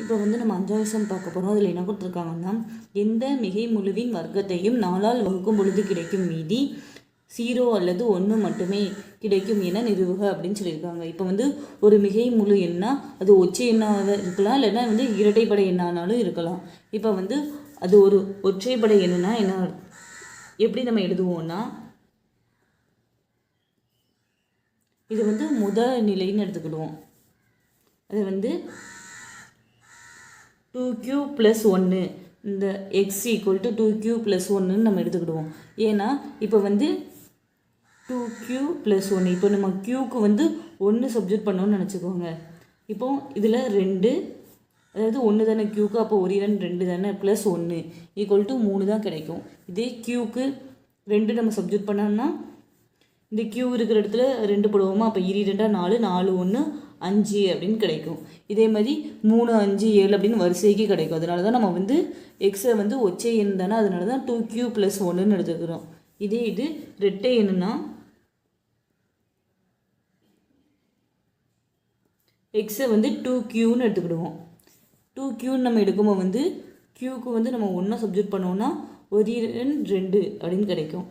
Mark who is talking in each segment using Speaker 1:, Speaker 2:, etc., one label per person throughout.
Speaker 1: இப்போ வந்து நம்ம 5வது சம் பார்க்க போகிறோம். அதில் என்ன கொடுத்துருக்காங்கன்னா, எந்த மிகை முழுவின் வர்க்கத்தையும் 4ஆல் வகுக்கும் பொழுது கிடைக்கும் மீதி 0 அல்லது 1 மட்டுமே கிடைக்கும் என நிறுவுக அப்படின்னு சொல்லியிருக்காங்க. இப்போ வந்து ஒரு மிகை முழு எண்ணா அது ஒற்றை எண்ணாக இருக்கலாம், இல்லைன்னா வந்து இரட்டைப்படை எண்ணானாலும் இருக்கலாம். இப்போ வந்து அது ஒரு ஒற்றைப்படை எண்ணுனா என்ன எப்படி நம்ம எழுதுவோம்னா, இது வந்து முதல் நிலைன்னு எடுத்துக்கிடுவோம். அது வந்து 2q + 1 இந்த x = 2q + 1 நம்ம எடுத்துக்கிடுவோம். ஏன்னா இப்போ வந்து 2q + 1 இப்போ நம்ம q வந்து 1 சப்ஜெக்ட் பண்ணோன்னு நினச்சிக்கோங்க. இப்போ இதில் 2 அதாவது 1 தானே q அப்போ 1 2 2 தானே +1 = 3 தான் கிடைக்கும். இதே q 2 நம்ம சப்ஜெக்ட் பண்ணோம்னா இந்த q இருக்கிற இடத்துல 2 போடுவோமா, அப்போ 2 2 4 4 1 5 அப்படின்னு கிடைக்கும். இதே மாதிரி 3 5 7 அப்படின்னு வரிசைக்கு கிடைக்கும். அதனால தான் நம்ம வந்து எக்ஸை வந்து ஒற்றை எண் தானே, அதனால தான் 2q + 1ன்னு எடுத்துக்கிறோம். இதே இது ரெட்டை எண்ணுன்னா எக்ஸை வந்து 2qன்னு எடுத்துக்கிடுவோம். 2qன்னு நம்ம எடுக்கும்போது வந்து q வந்து நம்ம 1 சப்ஜெக்ட் பண்ணோம்னா 1 2 2 அப்படின்னு கிடைக்கும்.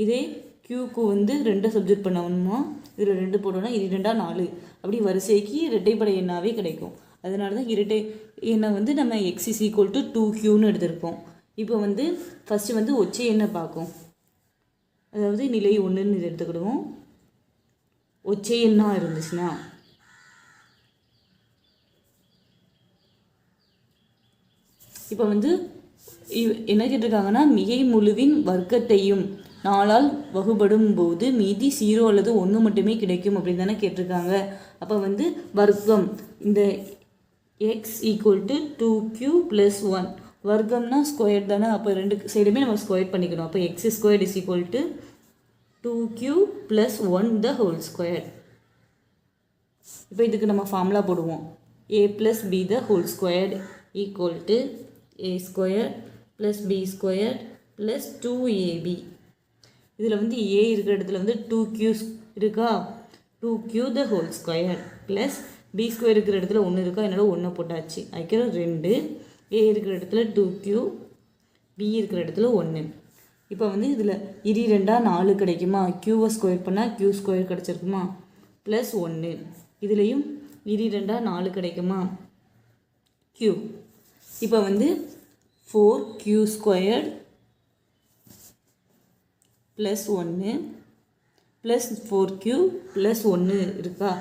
Speaker 1: இதே q வந்து 2 சப்ஜெக்ட் பண்ணோம்னா இதில் 2 போட்டோம்னா 2 2 4 அப்படி வரிசைக்கு இரட்டைப்படை எண்ணாவே கிடைக்கும். அதனால தான் இரட்டை எண்ணை வந்து நம்ம x = 2qன்னு எடுத்திருக்கோம். இப்போ வந்து ஃபஸ்ட்டு வந்து ஒற்றை எண்ணை பார்க்கும், அதாவது நிலை 1ன்னு இது எடுத்துக்கிடுவோம். ஒற்றை எண்ணாக இருந்துச்சுன்னா இப்போ வந்து என்ன கேட்டிருக்காங்கன்னா, மிகை முழுவின் வர்க்கத்தையும் 4ஆல் வகுபடும் போது மீதி 0 அல்லது 1 மட்டுமே கிடைக்கும் அப்படின்னு தானே கேட்டிருக்காங்க. அப்போ வந்து வர்க்கம் இந்த x = 2q + 1 வர்க்கம்னா ஸ்கொயர் தானே, அப்போ 2 சைடுமே நம்ம ஸ்கொயர் பண்ணிக்கணும். அப்போ x² = 2q + 1 the whole square. இப்போ இதுக்கு நம்ம ஃபார்முலா போடுவோம். a + b the whole squared = a² + b² + 2ab. இதில் வந்து a இருக்கிற இடத்துல வந்து 2q இருக்கா, 2q the whole square + b² இருக்கிற இடத்துல 1 இருக்கா, என்னோட 1 போட்டாச்சு. அதுக்கப்புறம் 2 a இருக்கிற இடத்துல 2q, b இருக்கிற இடத்துல 1. இப்போ வந்து இதில் 2 2 4 கிடைக்குமா, q ஸ்கொயர் பண்ணால் q² கிடச்சிருக்குமா, +1. இதுலேயும் 2 2 4 கிடைக்குமா, q. இப்போ வந்து 4q² + 1 + 4q + 1 இருக்கா.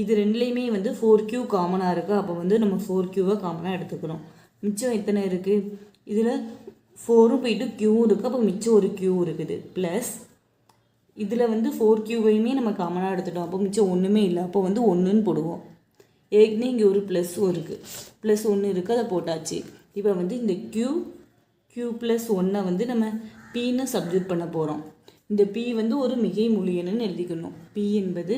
Speaker 1: இது ரெண்டுலேயுமே வந்து 4q காமனாக இருக்கா, அப்போ வந்து நம்ம 4qவை காமனாக எடுத்துக்கிறோம். மிச்சம் எத்தனை இருக்குது, இதில் 4ம் போயிட்டு q இருக்குது, அப்போ மிச்சம் ஒரு q இருக்குது. ப்ளஸ் இதில் வந்து 4qவையுமே நம்ம காமனாக எடுத்துட்டோம், அப்போ மிச்சம் ஒன்றுமே இல்லை, அப்போ வந்து 1ன்னு போடுவோம். ஏற்கனவே இங்கே ஒரு +1 இருக்குது, +1 இருக்குது, அதை போட்டாச்சு. இப்போ வந்து இந்த q + 1 வந்து நம்ம pன்னு சப்ஜெக்ட் பண்ண போகிறோம். இந்த p வந்து ஒரு மிகை முழு எண்ணுன்னு எழுதிக்கணும். p என்பது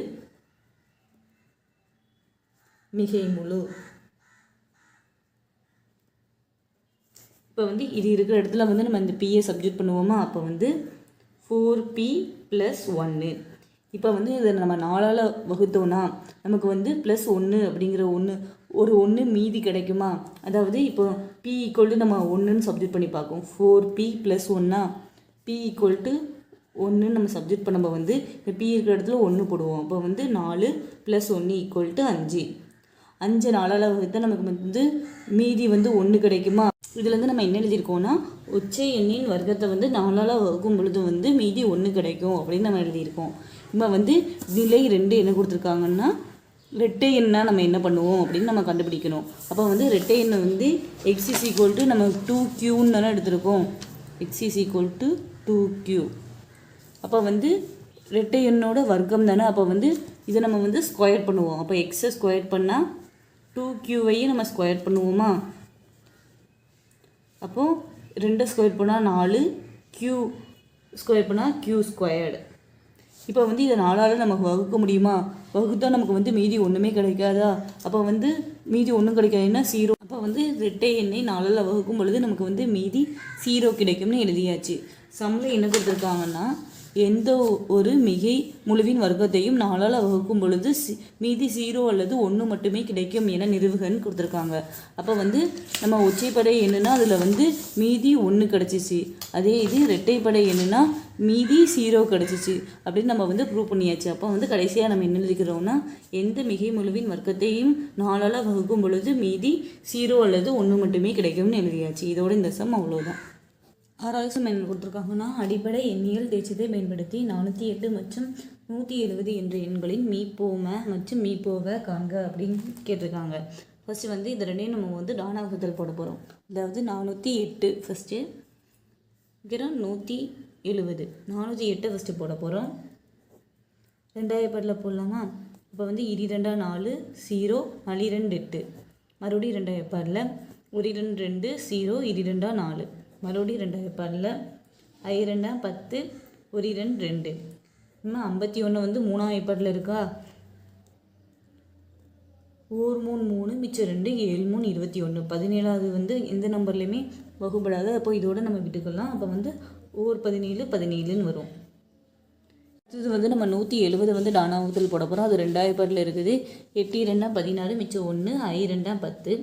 Speaker 1: மிகை முழு. இப்போ வந்து இது இருக்கிற இடத்துல வந்து நம்ம இந்த pயை சப்ஜெக்ட் பண்ணுவோமா, அப்போ வந்து 4p + 1. இப்போ வந்து இதை நம்ம 4ஆல் வகுத்தோன்னா நமக்கு வந்து +1 அப்படிங்கிற ஒரு 1 மீதி கிடைக்குமா. அதாவது இப்போ p = நம்ம 1ன்னு சப்ஜெக்ட் பண்ணி பார்க்கும். 4p + 1 p = 1 நம்ம சப்ஜெக்ட் பண்ணும்போது வந்து இந்த p இருக்கிற இடத்துல 1 போடுவோம். அப்போ வந்து 4 + 1 = 5. 5 4ஆல் வகுத்தா நமக்கு வந்து மீதி வந்து 1 கிடைக்குமா. இதில் வந்து நம்ம என்ன எழுதியிருக்கோம்னா, ஒற்றை எண்ணின் வர்க்கத்தை வந்து 4ஆல் வகுக்கும் பொழுது வந்து மீதி 1 கிடைக்கும் அப்படின்னு நம்ம எழுதியிருக்கோம். இப்போ வந்து நிலை 2 என்ன கொடுத்துருக்காங்கன்னா, ரெட்டை எண்ணா நம்ம என்ன பண்ணுவோம் அப்படின்னு நம்ம கண்டுபிடிக்கணும். அப்போ வந்து ரெட்டை எண்ணை வந்து x = நம்ம 2qன்னு தானே எடுத்திருக்கோம். x = 2q. அப்போ வந்து ரெட்டை எண்ணோட வர்க்கம் தானே, அப்போ வந்து இதை நம்ம வந்து ஸ்கொயர் பண்ணுவோம். அப்போ எக்ஸை ஸ்கொயர் பண்ணால் 2qவையும் நம்ம ஸ்கொயர் பண்ணுவோமா. அப்போது 2 ஸ்கொயர் பண்ணால் 4, q ஸ்கொயர் பண்ணால் q². இப்போ வந்து இதை 4ஆல் நமக்கு வகுக்க முடியுமா, வகுத்தா நமக்கு வந்து மீதி ஒன்றுமே கிடைக்காதா. அப்போ வந்து மீதி ஒன்றும் கிடைக்காதுன்னா 0. அப்போ வந்து ரெட்டை எண்ணை 4ஆல் வகுக்கும் பொழுது நமக்கு வந்து மீதி 0 கிடைக்கும்னு எழுதியாச்சு. சம்மில் என்ன கொடுத்துருக்காங்கன்னா, எந்த ஒரு மிகை முழுவின் வர்க்கத்தையும் 4ஆல் வகுக்கும் பொழுது மீதி 0 அல்லது 1 மட்டுமே கிடைக்கும் என நிறுவுகன்னு கொடுத்துருக்காங்க. அப்போ வந்து நம்ம ஒற்றைப்படை எண்ணுனா அதில் வந்து மீதி 1 கிடச்சிச்சு. அதே இது இரட்டைப்படை எண்ணுனா மீதி 0 கிடச்சிச்சு அப்படின்னு நம்ம வந்து ப்ரூவ் பண்ணியாச்சு. அப்போ வந்து கடைசியாக நம்ம என்ன எழுதிக்கிறோம்னா எந்த மிகை முழுவின் வர்க்கத்தையும் 4ஆல் வகுக்கும் பொழுது மீதி 0 அல்லது 1 மட்டுமே கிடைக்கும்னு எழுதியாச்சு. இதோட இந்த சம் அவ்வளோதான். 6வது சம் என்ன கொடுத்துருக்காங்கன்னா அடிப்படை எண்ணியல் தேற்றத்தை பயன்படுத்தி 408 மற்றும் 170 என்ற எண்களின் மீப்போம மற்றும் மீப்போவ காண்க அப்படின்னு கேட்டிருக்காங்க. ஃபஸ்ட்டு வந்து இது ரெண்டையும் நம்ம வந்து டானா வகுத்தல் போட போகிறோம். அதாவது 408 ஃபஸ்ட்டு 170 408 ஃபஸ்ட்டு போட போகிறோம். 2ஆவது பாட்டில் போடலாமா? இப்போ வந்து 2 2 4 0 4 2 8 மறுபடியும் 2ஆவது பாட்டில் 1 2 2 0 2 2 4 மறுபடியும் 2ஆவது பாட்டில் 5 2 10 1 2 2 இன்னும் 51 வந்து 3ஆவது பாட்டில் இருக்கா? 1 3 3 மிச்சம் 2 7 3 21 17வது வந்து எந்த நம்பர்லையுமே வகுப்படாது. அப்போ இதோட நம்ம விட்டுக்கலாம். அப்போ வந்து 17 17ன்னு வரும். இது வந்து நம்ம 170 வந்து டானா வகுத்தல் போட போகிறோம். அது 2ஆவது பாட்டில் இருக்குது. 8 2 16 மிச்சம் 1 5 2 10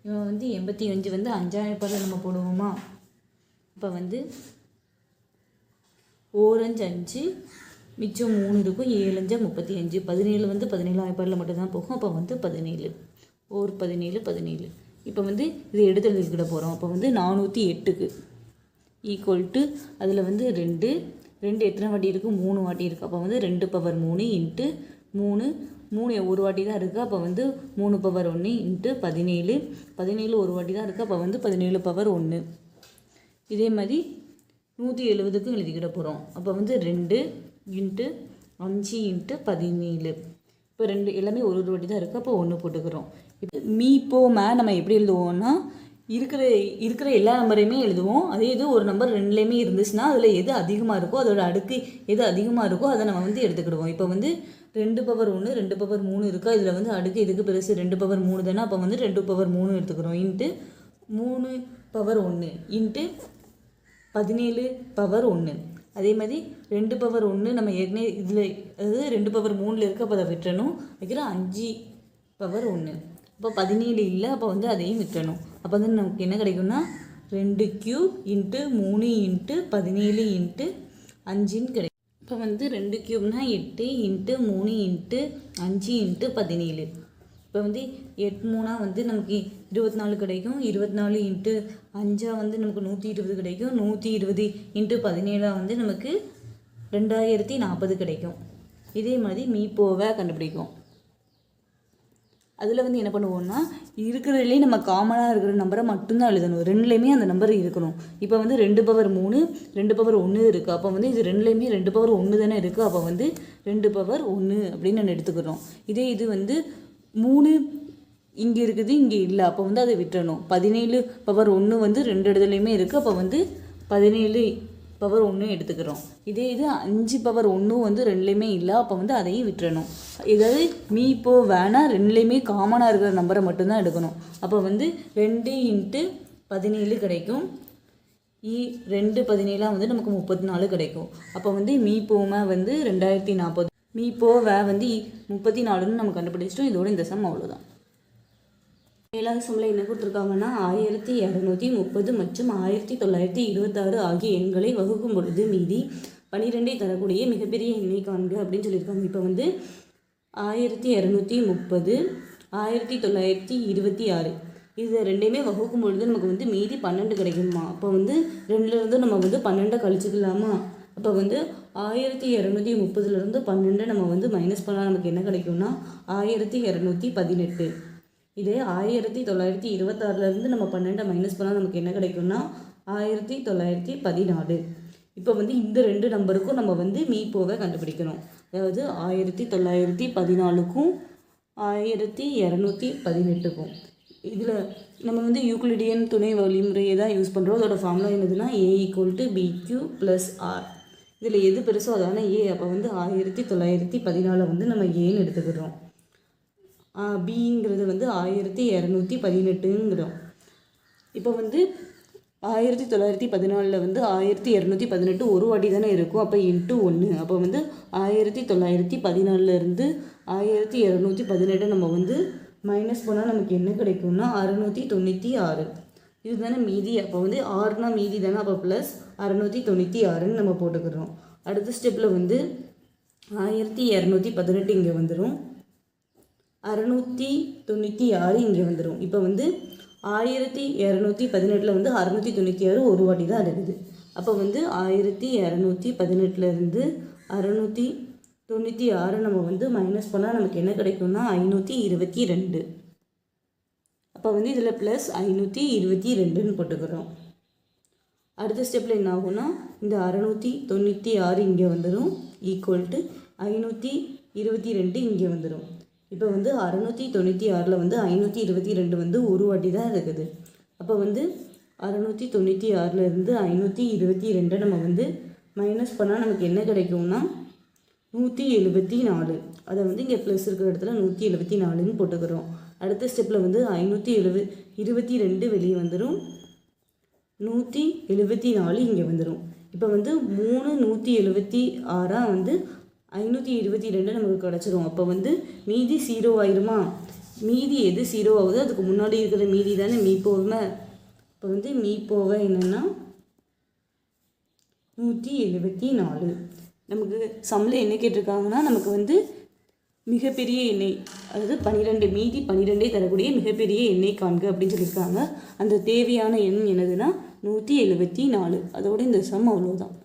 Speaker 1: இவன் வந்து 85 வந்து 5ஆவது பாட்டில் நம்ம போடுவோமா? இப்போ வந்து 4 5 5 மிச்சம் 3 இருக்கும். 7 5 35 17 வந்து 17ஆவது பாட்டில் மட்டும்தான் போகும். அப்போ வந்து 17 17 17 இப்போ வந்து இதை எடுத்து எழுதிக்கிட போகிறோம். அப்போ வந்து 408க்கு ஈக்குவல் டு அதில் வந்து 2 எத்தனை வாட்டி இருக்குது? 3 வாட்டி இருக்குது. அப்போ வந்து 2 பவர் 3 இன்ட்டு 3 ஒரு வாட்டி தான் இருக்குது. அப்போ வந்து 3 பவர் 1 இன்ட்டு 17 ஒரு வாட்டி தான் இருக்குது. அப்போ வந்து 17 பவர் 1. இதே மாதிரி 170க்கும் எழுதிக்கிட போகிறோம். அப்போ வந்து 2 இன்ட்டு 5 இன்ட்டு 17 இப்போ 2 எல்லாமே ஒரு வாட்டி தான் இருக்குது. அப்போ 1 போட்டுக்கிறோம். இப்போ மீப்போம நம்ம எப்படி எழுதுவோம்னா இருக்கிற எல்லா நம்பரையுமே எழுதுவோம். அதே இது ஒரு நம்பர் 2லேயுமே இருந்துச்சுன்னா அதில் எது அதிகமாக இருக்கோ அதோட அடுக்கு எது அதிகமாக இருக்கோ அதை நம்ம வந்து எடுத்துக்கிடுவோம். இப்போ வந்து 2 பவர் 1 2 பவர் 3 இருக்கா? இதில் வந்து அடுக்கு எதுக்கு பெருசு? 2 பவர் 3 தானே. அப்போ வந்து 2 பவர் 3 எடுத்துக்கிறோம். Into 3 power 1 into 17 power 1. அதே மாதிரி 2 பவர் 1 நம்ம ஏற்கனவே இதில் அதாவது 2 பவர் 3ல் இருக்க. அப்போ அதை விட்டுறணும். வைக்கிற 5 பவர் 1. அப்போ 17 இல்லை. அப்போ வந்து அதையும் விட்டுறணும். அப்போ வந்து நமக்கு என்ன கிடைக்கும்னா 2 கியூப் இன்ட்டு 3 இன்ட்டு 17 இன்ட்டு 5ன்னு கிடைக்கும். இப்போ வந்து 2 கியூப்னா 8 இன்ட்டு 3 இன்ட்டு 5 இன்ட்டு 17. இப்போ வந்து 8 3 வந்து நமக்கு 24 கிடைக்கும். 24 இன்ட்டு 5 வந்து நமக்கு 120 கிடைக்கும். 120 இன்ட்டு 17 வந்து நமக்கு 2040 கிடைக்கும். இதே மாதிரி மீப்போவை கண்டுபிடிக்கும். அதில் வந்து என்ன பண்ணுவோம்னா இருக்கிறதுலே நம்ம காமனாக இருக்கிற நம்பரை மட்டும்தான் எழுதணும். 2லேயுமே அந்த நம்பர் இருக்கணும். இப்போ வந்து 2 பவர் 3 2 பவர் 1 இருக்குது. அப்போ வந்து இது 2லேயுமே 2 பவர் 1 தானே இருக்குது. அப்போ வந்து 2 பவர் 1 அப்படின்னு நான் எடுத்துக்கிறோம். இதே இது வந்து 3 இங்கே இருக்குது, இங்கே இல்லை. அப்போ வந்து அதை விட்டுறணும். 17 பவர் 1 வந்து 2 இடத்துலையுமே இருக்குது. அப்போ வந்து 17 பவர் 1 எடுத்துக்கிறோம். இதே இது 5 பவர் 1 வந்து 2லேயுமே இல்லை. அப்போ வந்து அதையும் விட்டுறணும். ஏதாவது மீப்போ வேணால் 2லேயுமே காமனாக இருக்கிற நம்பரை மட்டும்தான் எடுக்கணும். அப்போ வந்து 2 இன்ட்டு 17 கிடைக்கும். 2 17 வந்து நமக்கு 34 கிடைக்கும். அப்போ வந்து மீப்போமை வந்து 2040. மீப்போவை வந்து 34ன்னு நம்ம கண்டுபிடிச்சிட்டோம். இதோட இந்த சம் அவ்வளோதான். 7வது சம்மில் என்ன கொடுத்துருக்காங்கன்னா 1230 மற்றும் 1926 ஆகிய எண்களை வகுக்கும் பொழுது மீதி 12 தரக்கூடிய மிகப்பெரிய எண்ணை காண்க அப்படின்னு சொல்லியிருக்காங்க. இப்போ வந்து 1230 1926 இது ரெண்டையுமே வகுக்கும் பொழுது நமக்கு வந்து மீதி 12 கிடைக்குமா? அப்போ வந்து 2லேருந்து நம்ம வந்து 12 கழிச்சுக்கலாமா? அப்போ வந்து 1230லேருந்து 12 நம்ம வந்து மைனஸ் பண்ணால் நமக்கு என்ன கிடைக்கும்னா 1218. இதே 1926லேருந்து நம்ம 12 மைனஸ் பண்ணால் நமக்கு என்ன கிடைக்கும்னா 1914. இப்போ வந்து இந்த 2 நம்பருக்கும் நம்ம வந்து மீப்போவை கண்டுபிடிக்கணும். அதாவது 1914க்கும் 1218க்கும். இதில் நம்ம வந்து யூக்ளிடியன் துணை வழிமுறையை தான் யூஸ் பண்ணுறோம். அதோட ஃபார்முலா என்னதுன்னா A = BQ + R. இதில் எது பெருசோ அதான A. அப்போ வந்து 1914 வந்து நம்ம ஏன்னு எடுத்துக்கிறோம். பிங்கிறது வந்து 1218ங்கிறோம். இப்போ வந்து 1914 வந்து 1218 ஒரு வாட்டி தானே இருக்கும். அப்போ இன்ட்டு 1. அப்போ வந்து 1914 1218 நம்ம வந்து மைனஸ் பண்ணால் நமக்கு என்ன கிடைக்கும்னா 696. இது தானே மீதி. அப்போ வந்து 6னா மீதி தானே, அப்போ ப்ளஸ் 696ன்னு நம்ம போட்டுக்கிறோம். அடுத்த ஸ்டெப்பில் வந்து 1218 இங்கே வந்துடும், 696 இங்கே வந்துடும். இப்போ வந்து 1218 வந்து 696 ஒரு வாட்டி தான் இருக்குது. அப்போ வந்து 1218 696 நம்ம வந்து மைனஸ் பண்ணால் நமக்கு என்ன கிடைக்கும்னா 522. அப்போ வந்து இதில் ப்ளஸ் 522ன்னு போட்டுக்கிறோம். அடுத்த ஸ்டெப்பில் என்ன ஆகும்னா இந்த 696 இங்கே வந்துடும் ஈக்குவல் டு 522 இங்கே வந்துடும். இப்போ வந்து 696 வந்து 522 வந்து ஒரு வாட்டி தான் இருக்குது. அப்போ வந்து 696 522 நம்ம வந்து மைனஸ் பண்ணால் நமக்கு என்ன கிடைக்கும்னா 174. அதை வந்து இங்கே ப்ளஸ் இருக்கிற இடத்துல 174ன்னு போட்டுக்கிறோம். அடுத்த ஸ்டெப்பில் வந்து 522 வெளியே வந்துடும், 174 இங்கே வந்துடும். இப்போ வந்து 3 176 வந்து 522 நமக்கு கிடச்சிரும். அப்போ வந்து மீதி 0 ஆயிருமா? மீதி எது 0 ஆகுது அதுக்கு முன்னாடி இருக்கிற மீதி தானே மீ போகுமே. இப்போ வந்து மீ போக என்னென்னா 174. நமக்கு சம்மில் என்ன கேட்டிருக்காங்கன்னா நமக்கு வந்து மிகப்பெரிய எண்ணெய், அதாவது 12 மீதி 12 தரக்கூடிய மிகப்பெரிய எண்ணெய் காண்க அப்படின்னு சொல்லியிருக்காங்க. அந்த தேவையான எண் என்னதுன்னா 174. அதோட இந்த சம் அவ்வளோதான்.